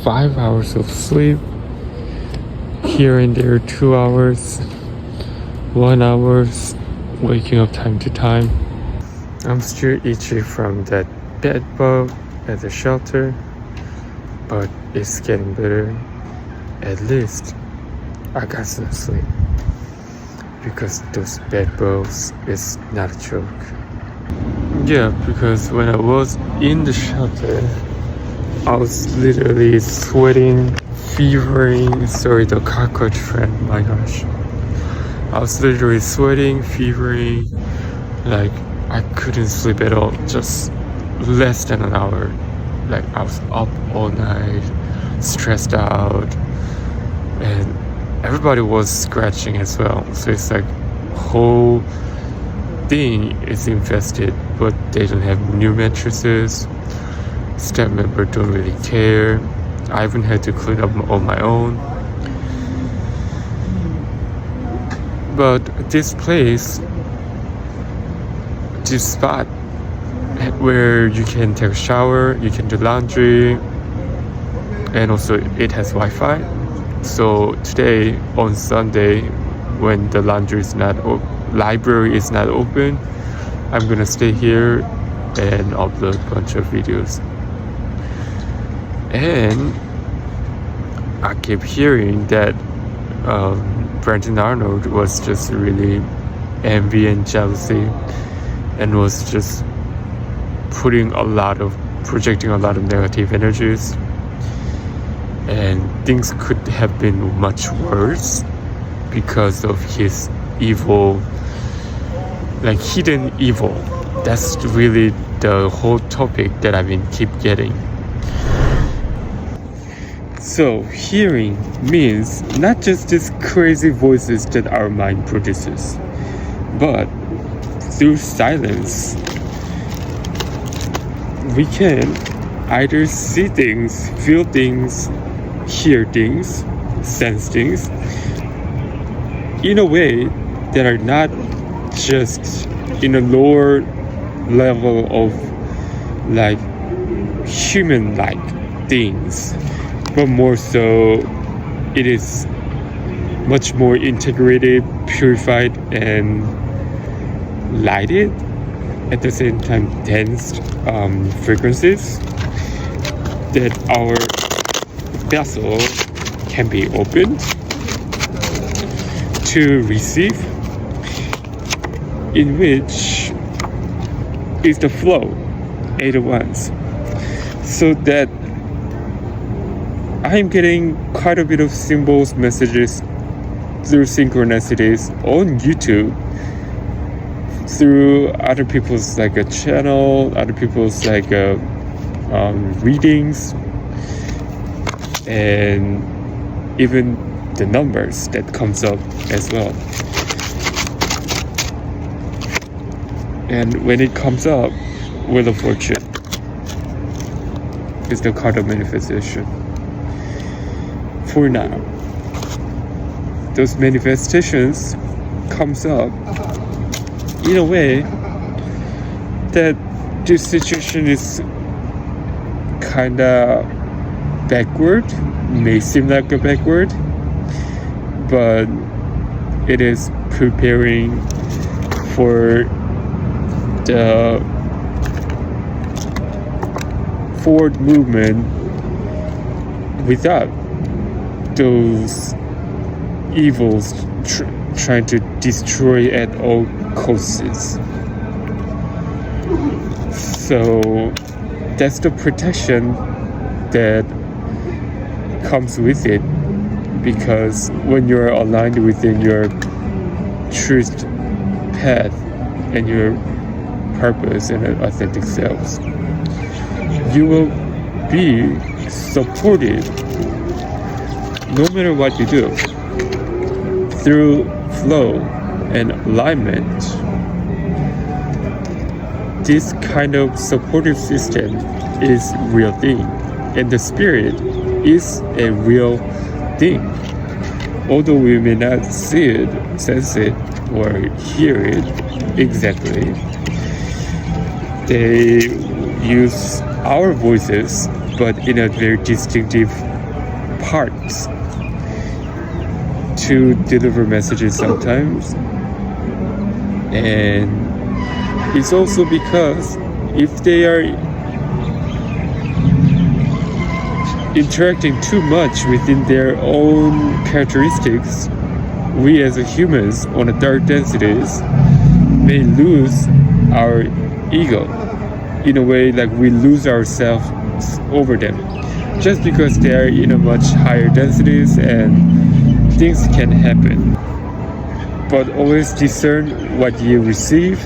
5 hours of sleep, here and there 2 hours, 1 hour waking up time to time. I'm still itchy from that bed bug at the shelter, but it's getting better. At least I got some sleep, because those bed bugs is not a joke. Yeah, because when I was in the shelter, I was literally sweating, fevering. Sorry, the cockroach friend, my gosh. I was literally sweating, fevering, like I couldn't sleep at all, just less than an hour. Like I was up all night, stressed out, and everybody was scratching as well. So it's like whole thing is infested, but they don't have new mattresses. Staff member don't really care. I even had to clean up on my own. But this place, this spot where you can take a shower, you can do laundry, and also it has Wi-Fi. So today on Sunday, when the library is not open, I'm gonna stay here and upload a bunch of videos. And I keep hearing that Brandon Arnold was just really envy and jealousy, and was just projecting a lot of negative energies, and things could have been much worse because of his evil, like hidden evil. That's really the whole topic that I've been keep getting. So hearing means not just these crazy voices that our mind produces, but through silence we can either see things, feel things, hear things, sense things in a way that are not just in a lower level of like human-like things, but more so it is much more integrated, purified, and lighted, at the same time dense frequencies that our vessel can be opened to receive, in which is the flow 8 at once. So that I'm getting quite a bit of symbols, messages through synchronicities on YouTube, through other people's like a channel, other people's like readings, and even the numbers that comes up as well. And when it comes up, Wheel of Fortune is the card of manifestation. For now, those manifestations comes up in a way that this situation is kinda backward, may seem like a backward, but it is preparing for the forward movement without those evils trying to destroy at all costs. So that's the protection that comes with it, because when you're aligned within your truth path and your purpose and authentic selves, you will be supported no matter what you do, through flow and alignment. This kind of supportive system is real thing, and the spirit is a real thing. Although we may not see it, sense it, or hear it exactly, they use our voices, but in a very distinctive parts to deliver messages sometimes. And it's also because if they are interacting too much within their own characteristics, we as humans on the dark densities may lose our ego. In a way, like we lose ourselves over them, just because they are in a much higher densities and things can happen. But always discern what you receive.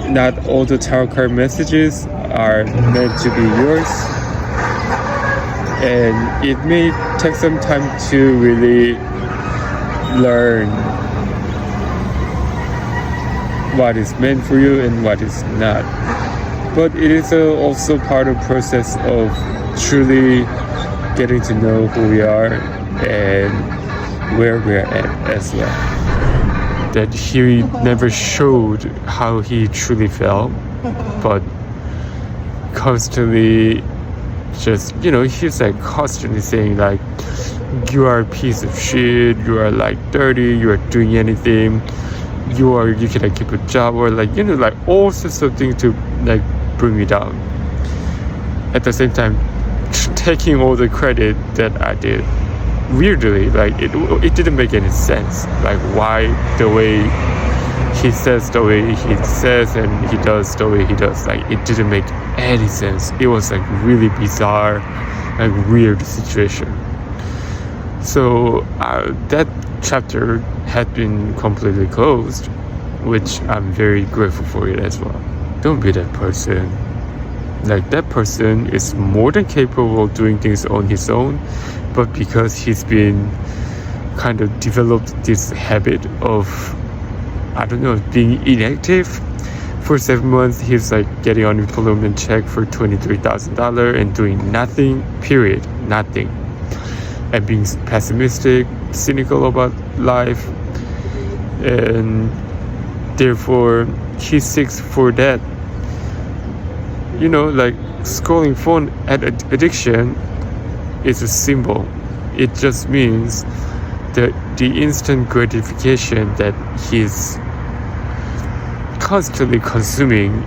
Not all the tarot card messages are meant to be yours, and it may take some time to really learn what is meant for you and what is not. But it is also part of the process of truly getting to know who we are and where we're at as well. That he never showed how he truly felt, but constantly just, he's like constantly saying like, you are a piece of shit, you are like dirty, you are doing anything, you cannot keep a job, or like, like all sorts of things to like bring me down. At the same time, taking all the credit that I did. Weirdly, like it didn't make any sense. Like why the way he says the way he says and he does the way he does, like it didn't make any sense. It was like really bizarre, like weird situation. So that chapter had been completely closed, which I'm very grateful for it as well. Don't be that person. Like that person is more than capable of doing things on his own, but because he's been kind of developed this habit of, being inactive for 7 months, he's like getting unemployment check for $23,000 and doing nothing, period, nothing, and being pessimistic, cynical about life, and therefore he seeks for that. Like scrolling phone addiction is a symbol. It just means that the instant gratification that he's constantly consuming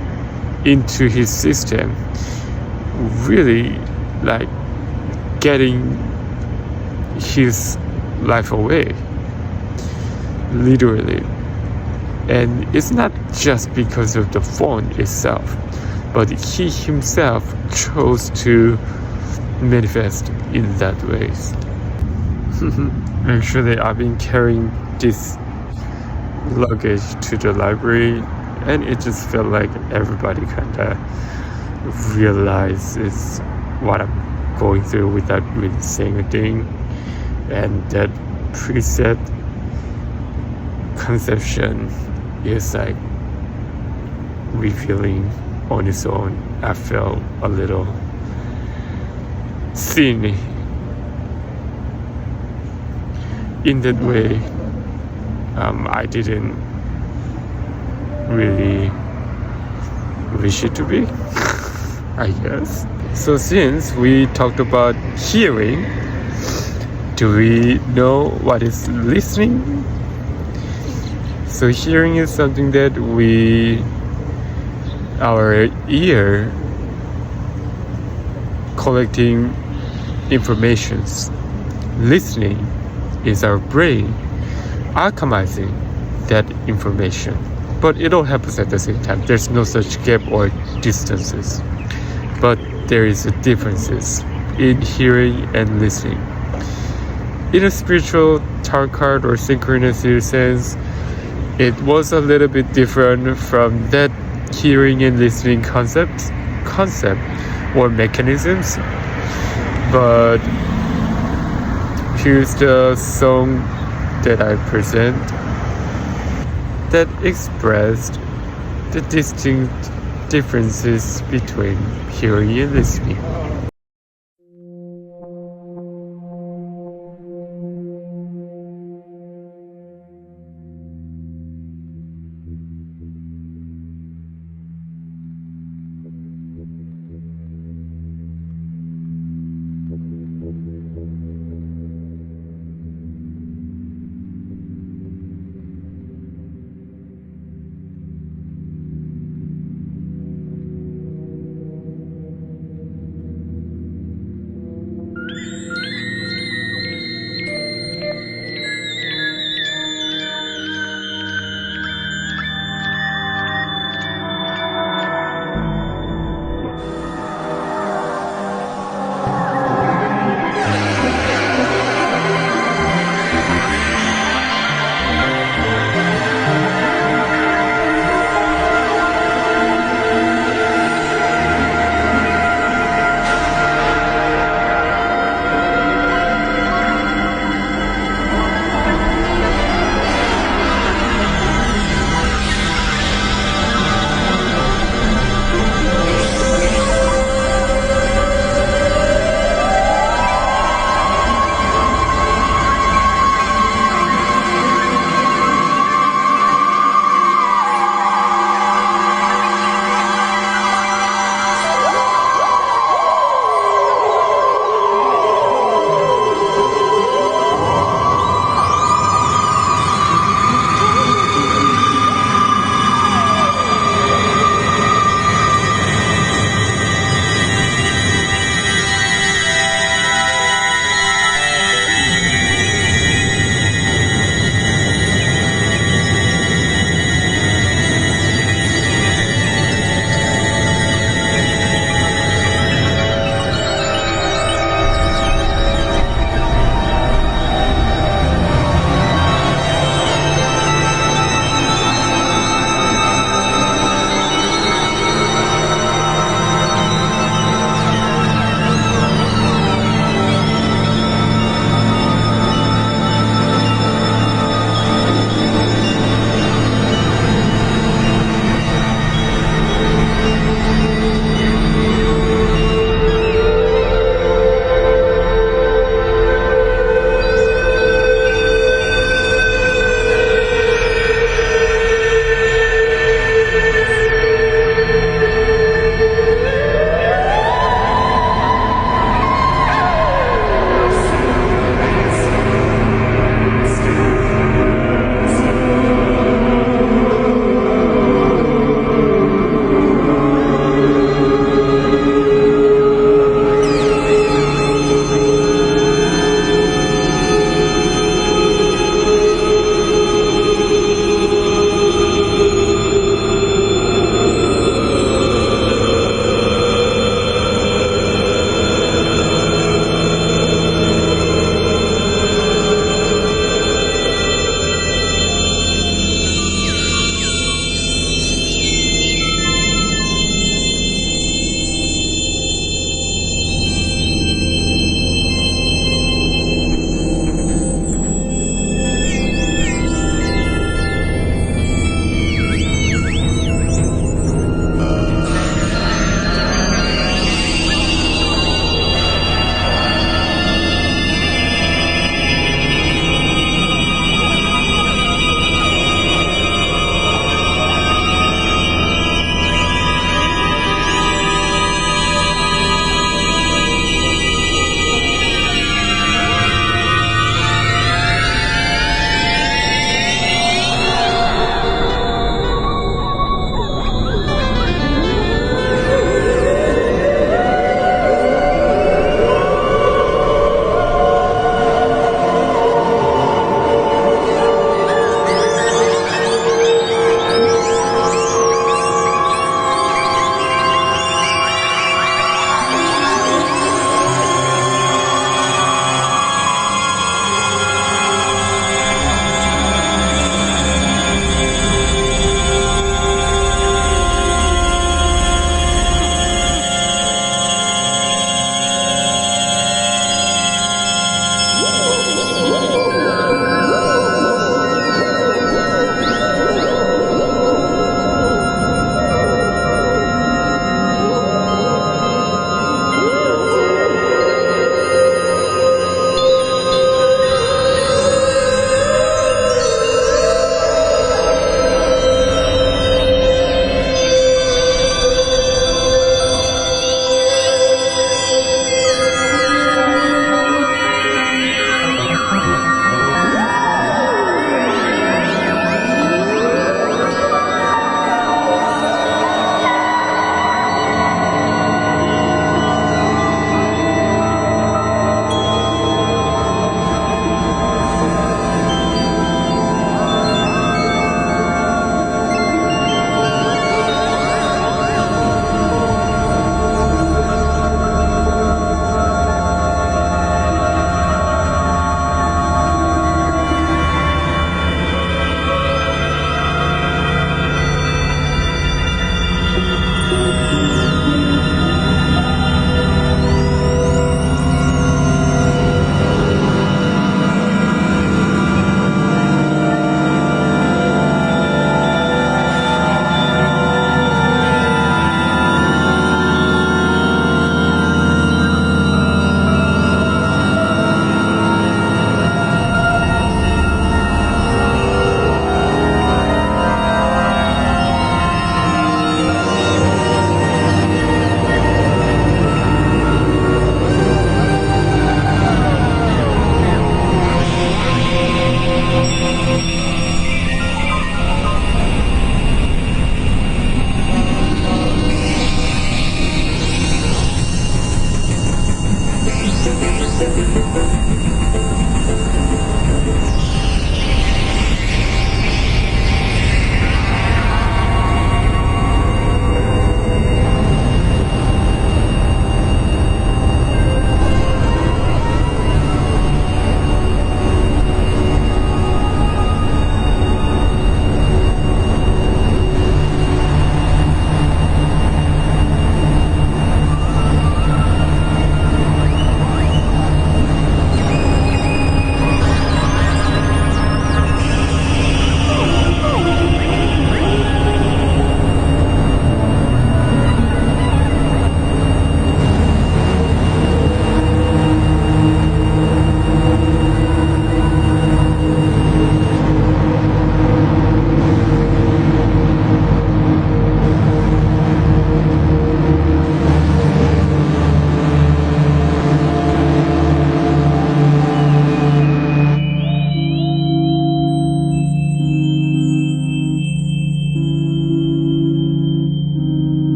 into his system really like getting his life away, literally. And it's not just because of the phone itself, but he himself chose to manifest in that ways. Actually, I've been carrying this luggage to the library, and it just felt like everybody kind of realizes what I'm going through without really saying a thing. And that preset conception is like revealing on its own. I felt a little seen in that way. I didn't really wish it to be, I guess. So since we talked about hearing, do we know what is listening? So hearing is something that our ear collecting informations. Listening is our brain alchemizing that information. But it all happens at the same time. There's no such gap or distances. But there is a differences in hearing and listening. In a spiritual tarot card or synchronicity sense, it was a little bit different from that hearing and listening concept or mechanisms. But here's the song that I present that expressed the distinct differences between hearing and listening.